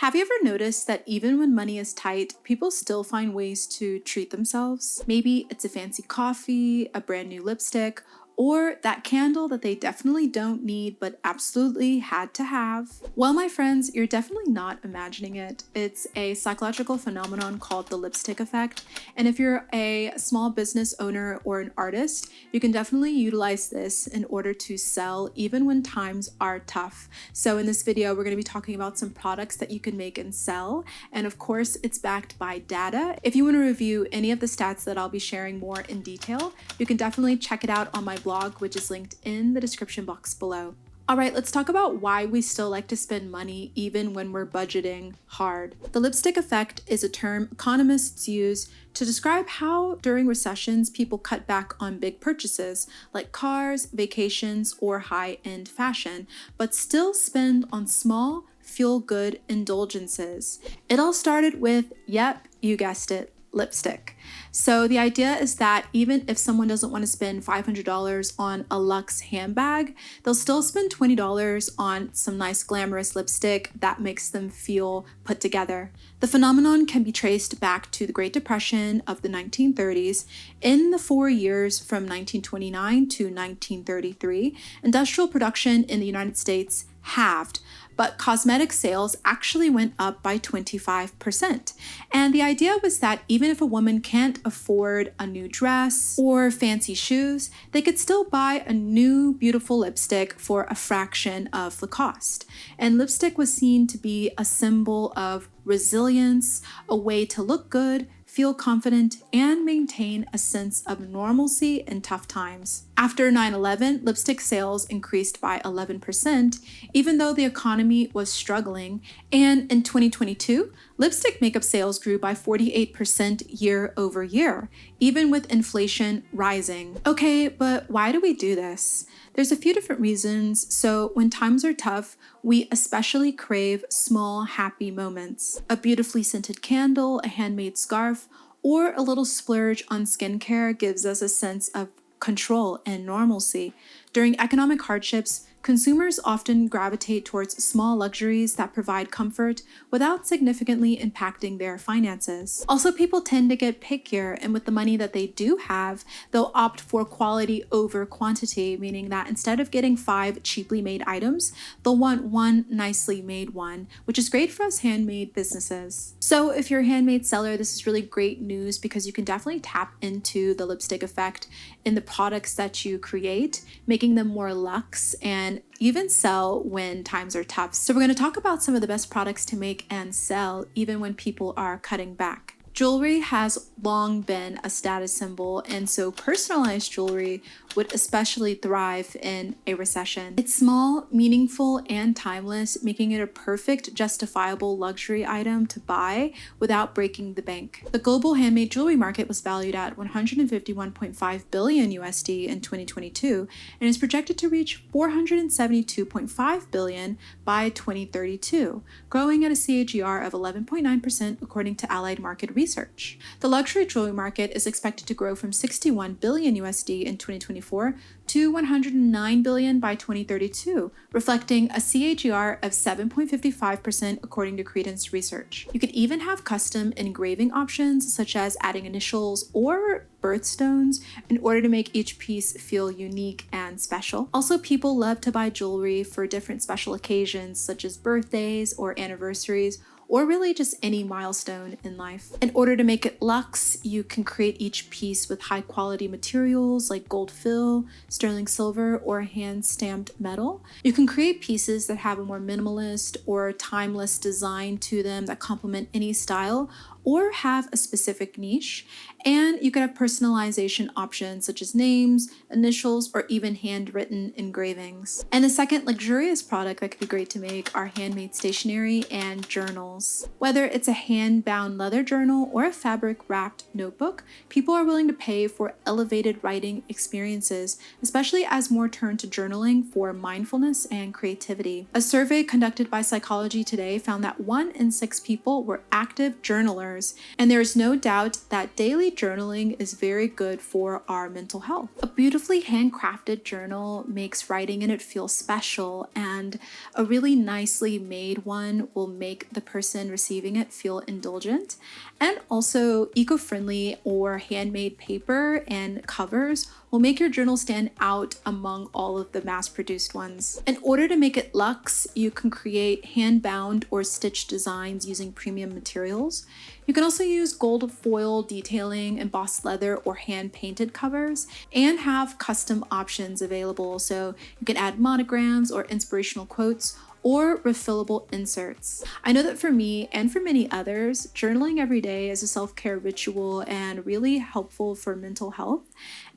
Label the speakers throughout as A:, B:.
A: Have you ever noticed that even when money is tight, people still find ways to treat themselves? Maybe it's a fancy coffee, a brand new lipstick, or that candle that they definitely don't need but absolutely had to have. Well, my friends, you're definitely not imagining it. It's a psychological phenomenon called the lipstick effect. And if you're a small business owner or an artist, you can definitely utilize this in order to sell even when times are tough. So in this video, we're going to be talking about some products that you can make and sell. And of course, it's backed by data. If you want to review any of the stats that I'll be sharing more in detail, you can definitely check it out on my blog, which is linked in the description box below. All right, let's talk about why we still like to spend money even when we're budgeting hard. The lipstick effect is a term economists use to describe how during recessions people cut back on big purchases like cars, vacations, or high-end fashion, but still spend on small, feel-good indulgences. It all started with, yep, you guessed it, lipstick. So the idea is that even if someone doesn't want to spend $500 on a luxe handbag, they'll still spend $20 on some nice glamorous lipstick that makes them feel put together. The phenomenon can be traced back to the Great Depression of the 1930s. In the 4 years from 1929 to 1933, industrial production in the United States halved, but cosmetic sales actually went up by 25%. And the idea was that even if a woman can't afford a new dress or fancy shoes, they could still buy a new beautiful lipstick for a fraction of the cost. And lipstick was seen to be a symbol of resilience, a way to look good, feel confident, and maintain a sense of normalcy in tough times. After 9/11, lipstick sales increased by 11%, even though the economy was struggling. And in 2022, lipstick makeup sales grew by 48% year over year, even with inflation rising. Okay, but why do we do this? There's a few different reasons. So when times are tough, we especially crave small, happy moments. A beautifully scented candle, a handmade scarf, or a little splurge on skincare gives us a sense of control and normalcy. During economic hardships, consumers often gravitate towards small luxuries that provide comfort without significantly impacting their finances. Also, people tend to get pickier, and with the money that they do have, they'll opt for quality over quantity, meaning that instead of getting 5 cheaply made items, they'll want 1 nicely made one, which is great for us handmade businesses. So if you're a handmade seller, this is really great news because you can definitely tap into the lipstick effect in the products that you create, making them more luxe and even sell when times are tough. So we're going to talk about some of the best products to make and sell even when people are cutting back. Jewelry has long been a status symbol, and so personalized jewelry would especially thrive in a recession. It's small, meaningful, and timeless, making it a perfect, justifiable luxury item to buy without breaking the bank. The global handmade jewelry market was valued at $151.5 billion USD in 2022 and is projected to reach $472.5 billion by 2032, growing at a CAGR of 11.9% according to Allied Market Research. The luxury jewelry market is expected to grow from $61 billion USD in 2024 to $109 billion by 2032, reflecting a CAGR of 7.55% according to Credence Research. You could even have custom engraving options such as adding initials or birthstones in order to make each piece feel unique and special. Also, people love to buy jewelry for different special occasions such as birthdays or anniversaries, or really just any milestone in life. In order to make it luxe, you can create each piece with high quality materials like gold fill, sterling silver, or hand-stamped metal. You can create pieces that have a more minimalist or timeless design to them that complement any style or have a specific niche. And you could have personalization options such as names, initials, or even handwritten engravings. And the second luxurious product that could be great to make are handmade stationery and journals. Whether it's a hand-bound leather journal or a fabric-wrapped notebook, people are willing to pay for elevated writing experiences, especially as more turn to journaling for mindfulness and creativity. A survey conducted by Psychology Today found that 1 in 6 people were active journalers, and there is no doubt that daily journaling is very good for our mental health. A beautifully handcrafted journal makes writing in it feel special, and a really nicely made one will make the person receiving it feel indulgent. And also, eco-friendly or handmade paper and covers will make your journal stand out among all of the mass-produced ones. In order to make it luxe, you can create hand-bound or stitched designs using premium materials. You can also use gold foil detailing, embossed leather, or hand-painted covers, and have custom options available, so you can add monograms or inspirational quotes or refillable inserts. I know that for me and for many others, journaling every day is a self-care ritual and really helpful for mental health.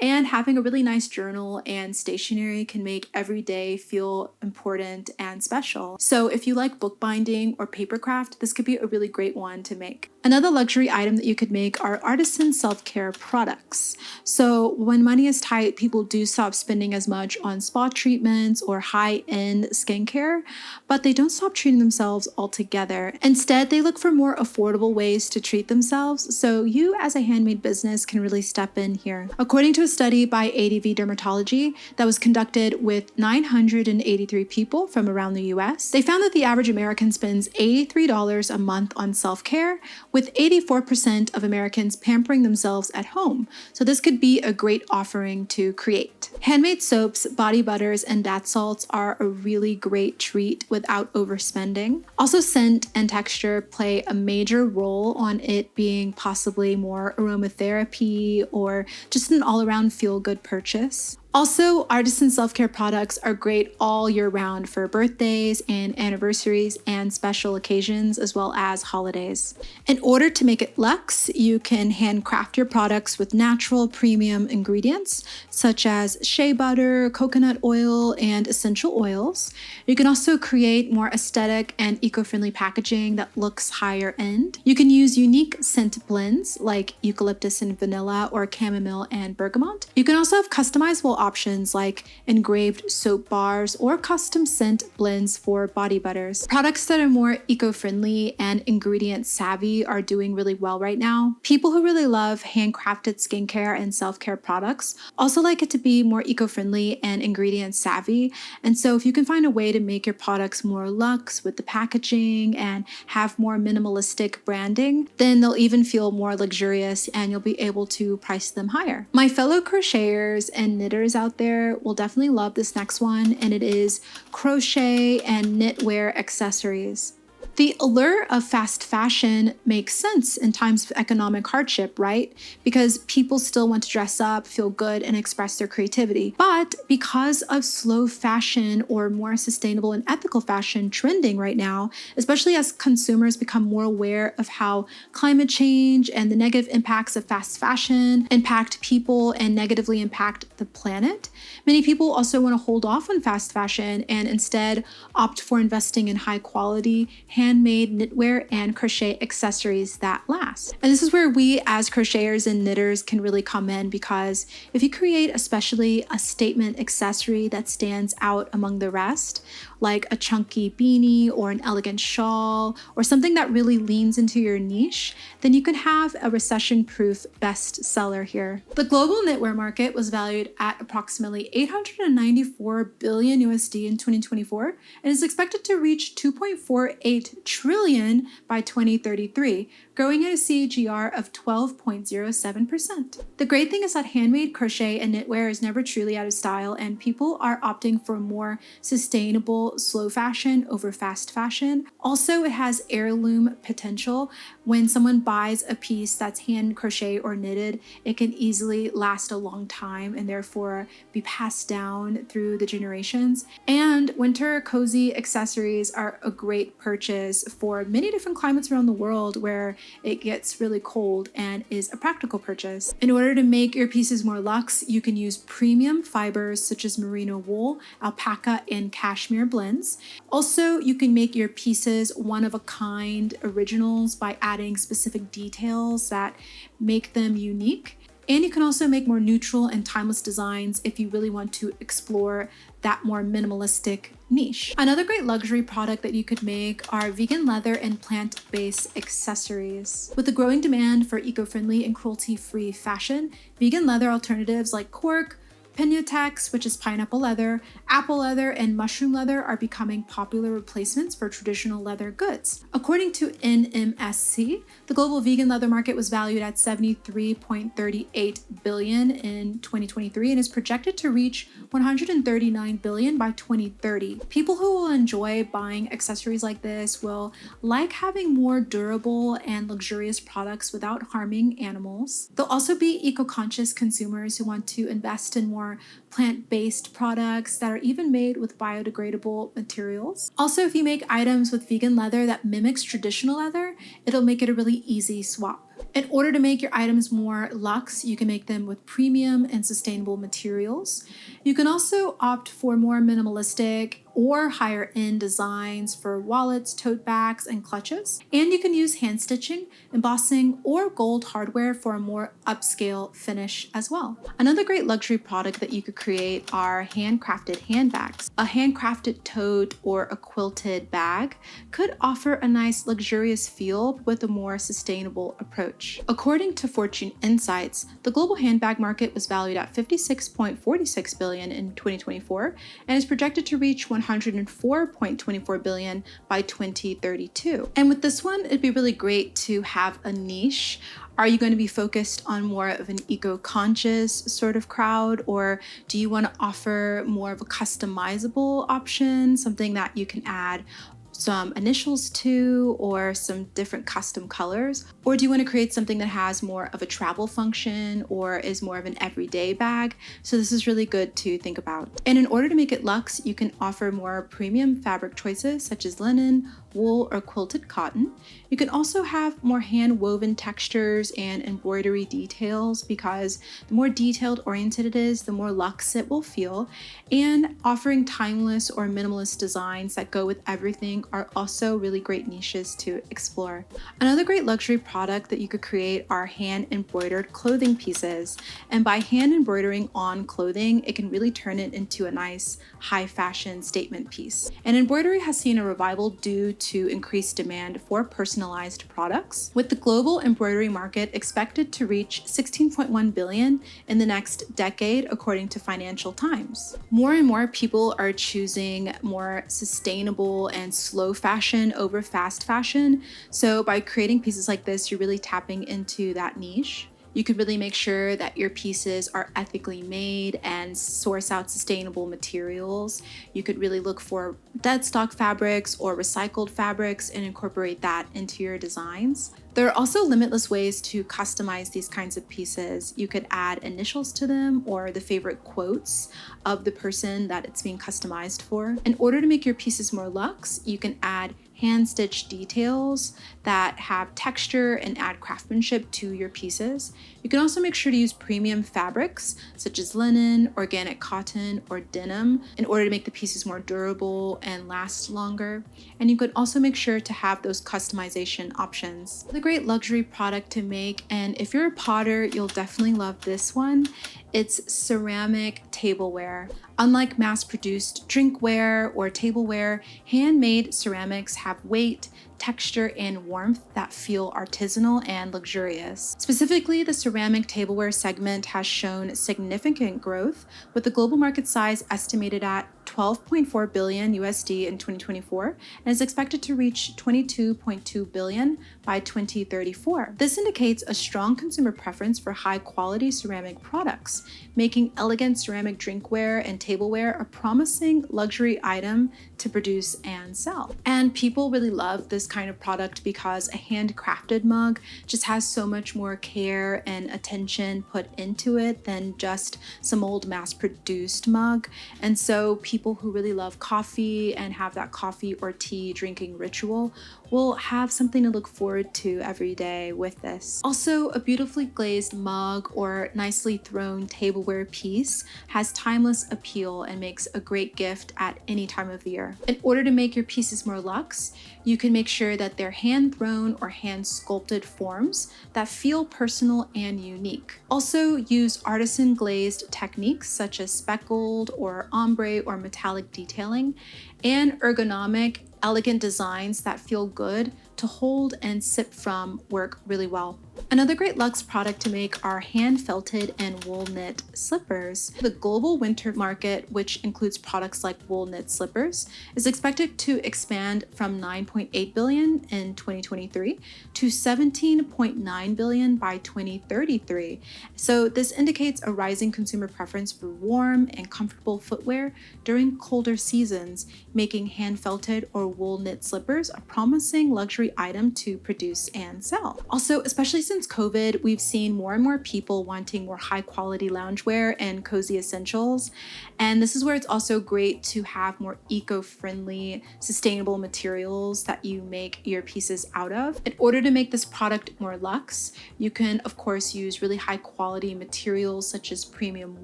A: And having a really nice journal and stationery can make every day feel important and special. So if you like bookbinding or papercraft, this could be a really great one to make. Another luxury item that you could make are artisan self-care products. So when money is tight, people do stop spending as much on spa treatments or high-end skincare, but they don't stop treating themselves altogether. Instead, they look for more affordable ways to treat themselves, so you as a handmade business can really step in here. According to a study by ADV Dermatology that was conducted with 983 people from around the US, they found that the average American spends $83 a month on self-care, with 84% of Americans pampering themselves at home. So this could be a great offering to create. Handmade soaps, body butters, and bath salts are a really great treat without overspending. Also, scent and texture play a major role on it being possibly more aromatherapy or just an all-around feel-good purchase. Also, artisan self-care products are great all year round for birthdays and anniversaries and special occasions, as well as holidays. In order to make it luxe, you can handcraft your products with natural premium ingredients such as shea butter, coconut oil, and essential oils. You can also create more aesthetic and eco-friendly packaging that looks higher end. You can use unique scent blends like eucalyptus and vanilla or chamomile and bergamot. You can also have customizable options like engraved soap bars or custom scent blends for body butters. Products that are more eco-friendly and ingredient savvy are doing really well right now. People who really love handcrafted skincare and self-care products also like it to be more eco-friendly and ingredient savvy. And so if you can find a way to make your products more luxe with the packaging and have more minimalistic branding, then they'll even feel more luxurious and you'll be able to price them higher. My fellow crocheters and knitters out there will definitely love this next one, and it is crochet and knitwear accessories. The allure of fast fashion makes sense in times of economic hardship, right? Because people still want to dress up, feel good, and express their creativity. But because of slow fashion or more sustainable and ethical fashion trending right now, especially as consumers become more aware of how climate change and the negative impacts of fast fashion impact people and negatively impact the planet, many people also want to hold off on fast fashion and instead opt for investing in high quality, handmade knitwear and crochet accessories that last. And this is where we as crocheters and knitters can really come in, because if you create especially a statement accessory that stands out among the rest, like a chunky beanie or an elegant shawl or something that really leans into your niche, then you can have a recession-proof bestseller here. The global knitwear market was valued at approximately 894 billion USD in 2024 and is expected to reach 2.48 trillion by 2033, growing at a CAGR of 12.07%. The great thing is that handmade crochet and knitwear is never truly out of style, and people are opting for more sustainable, slow fashion over fast fashion. Also, it has heirloom potential. When someone buys a piece that's hand crochet or knitted, it can easily last a long time and therefore be passed down through the generations. And winter cozy accessories are a great purchase for many different climates around the world where it gets really cold and is a practical purchase. In order to make your pieces more luxe, you can use premium fibers such as merino wool, alpaca, and cashmere blends. Also, you can make your pieces one-of-a-kind originals by adding specific details that make them unique. And you can also make more neutral and timeless designs if you really want to explore that more minimalistic niche. Another great luxury product that you could make are vegan leather and plant-based accessories. With the growing demand for eco-friendly and cruelty-free fashion, vegan leather alternatives like cork, Pinatex, which is pineapple leather, apple leather, and mushroom leather are becoming popular replacements for traditional leather goods. According to NMSC, the global vegan leather market was valued at $73.38 billion in 2023 and is projected to reach $139 billion by 2030. People who will enjoy buying accessories like this will like having more durable and luxurious products without harming animals. They'll also be eco-conscious consumers who want to invest in more plant-based products that are even made with biodegradable materials. Also, if you make items with vegan leather that mimics traditional leather, it'll make it a really easy swap. In order to make your items more luxe, you can make them with premium and sustainable materials. You can also opt for more minimalistic or higher end designs for wallets, tote bags, and clutches. And you can use hand stitching, embossing, or gold hardware for a more upscale finish as well. Another great luxury product that you could create are handcrafted handbags. A handcrafted tote or a quilted bag could offer a nice luxurious feel with a more sustainable approach. According to Fortune Insights, the global handbag market was valued at $56.46 billion in 2024 and is projected to reach $104.24 billion by 2032. And with this one, it'd be really great to have a niche. Are you going to be focused on more of an eco-conscious sort of crowd, or do you want to offer more of a customizable option, something that you can add some initials to or some different custom colors? Or do you want to create something that has more of a travel function or is more of an everyday bag? So this is really good to think about. And in order to make it luxe, you can offer more premium fabric choices such as linen, wool, or quilted cotton. You can also have more hand-woven textures and embroidery details, because the more detailed oriented it is, the more luxe it will feel. And offering timeless or minimalist designs that go with everything are also really great niches to explore. Another great luxury product that you could create are hand embroidered clothing pieces. And by hand embroidering on clothing, it can really turn it into a nice high fashion statement piece. And embroidery has seen a revival due to increased demand for personalized products, with the global embroidery market expected to reach $16.1 billion in the next decade, according to Financial Times. More and more people are choosing more sustainable and slow fashion over fast fashion. So by creating pieces like this, you're really tapping into that niche. You could really make sure that your pieces are ethically made and source out sustainable materials. You could really look for dead stock fabrics or recycled fabrics and incorporate that into your designs. There are also limitless ways to customize these kinds of pieces. You could add initials to them or the favorite quotes of the person that it's being customized for. In order to make your pieces more luxe, you can add hand-stitched details that have texture and add craftsmanship to your pieces. You can also make sure to use premium fabrics such as linen, organic cotton, or denim in order to make the pieces more durable and last longer. And you could also make sure to have those customization options. It's a great luxury product to make, and if you're a potter, you'll definitely love this one. It's ceramic tableware. Unlike mass-produced drinkware or tableware, handmade ceramics have weight, texture, and warmth that feel artisanal and luxurious. Specifically, the ceramic tableware segment has shown significant growth, with the global market size estimated at $12.4 billion USD in 2024 and is expected to reach $22.2 billion by 2034. This indicates a strong consumer preference for high-quality ceramic products, making elegant ceramic drinkware and tableware a promising luxury item to produce and sell. And people really love this kind of product because a handcrafted mug just has so much more care and attention put into it than just some old mass-produced mug. And so people who really love coffee and have that coffee or tea drinking ritual will have something to look forward to every day with this. Also, a beautifully glazed mug or nicely thrown tableware piece has timeless appeal and makes a great gift at any time of the year. In order to make your pieces more luxe, You can make sure that they're hand-thrown or hand-sculpted forms that feel personal and unique. Also, use artisan glazed techniques such as speckled or ombre or metallic detailing, and ergonomic, elegant designs that feel good to hold and sip from work really well. Another great luxe product to make are hand-felted and wool knit slippers. The global winter market, which includes products like wool knit slippers, is expected to expand from 9.8 billion in 2023 to 17.9 billion by 2033. So this indicates a rising consumer preference for warm and comfortable footwear during colder seasons, making hand-felted or wool knit slippers a promising luxury item to produce and sell. Also, especially since COVID, we've seen more and more people wanting more high quality loungewear and cozy essentials. And this is where it's also great to have more eco-friendly, sustainable materials that you make your pieces out of. In order to make this product more luxe, you can of course use really high quality materials such as premium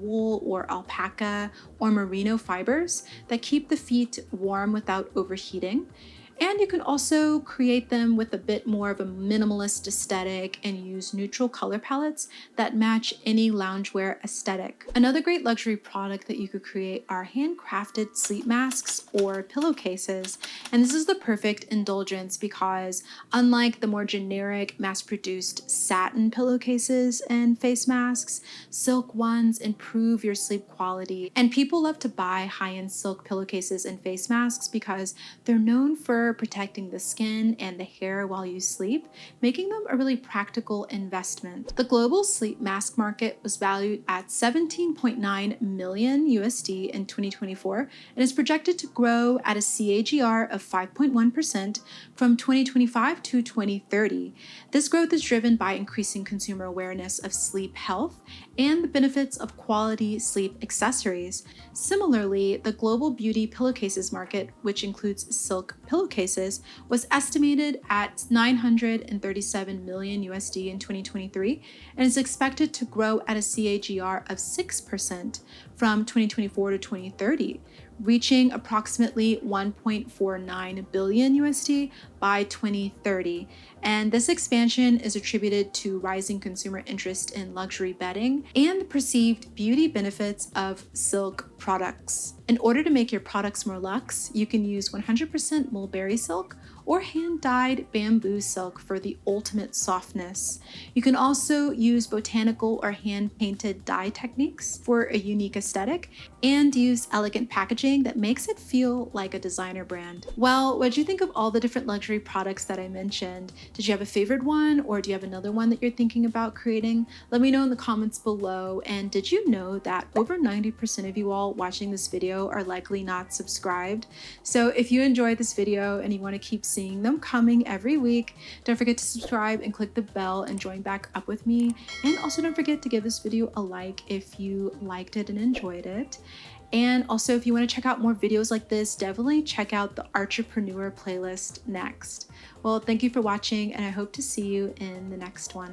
A: wool or alpaca or merino fibers that keep the feet warm without overheating. And you can also create them with a bit more of a minimalist aesthetic and use neutral color palettes that match any loungewear aesthetic. Another great luxury product that you could create are handcrafted sleep masks or pillowcases. And this is the perfect indulgence because unlike the more generic mass-produced satin pillowcases and face masks, silk ones improve your sleep quality. And people love to buy high-end silk pillowcases and face masks because they're known for protecting the skin and the hair while you sleep, making them a really practical investment. The global sleep mask market was valued at 17.9 million USD in 2024 and is projected to grow at a CAGR of 5.1% from 2025 to 2030. This growth is driven by increasing consumer awareness of sleep health and the benefits of quality sleep accessories. Similarly, the global beauty pillowcases market, which includes silk pillowcases, was estimated at 937 million USD in 2023 and is expected to grow at a CAGR of 6% from 2024 to 2030, reaching approximately 1.49 billion USD by 2030. And this expansion is attributed to rising consumer interest in luxury bedding and the perceived beauty benefits of silk products. In order to make your products more luxe, you can use 100% mulberry silk or hand-dyed bamboo silk for the ultimate softness. You can also use botanical or hand-painted dye techniques for a unique aesthetic and use elegant packaging that makes it feel like a designer brand. Well, what did you think of all the different luxury products that I mentioned? Did you have a favorite one, or do you have another one that you're thinking about creating? Let me know in the comments below. And did you know that over 90% of you all watching this video are likely not subscribed? So if you enjoyed this video and you want to keep seeing them coming every week, don't forget to subscribe and click the bell and join back up with me. And also don't forget to give this video a like if you liked it and enjoyed it. And also, if you want to check out more videos like this, definitely check out the Entrepreneur playlist next. Well, thank you for watching, and I hope to see you in the next one.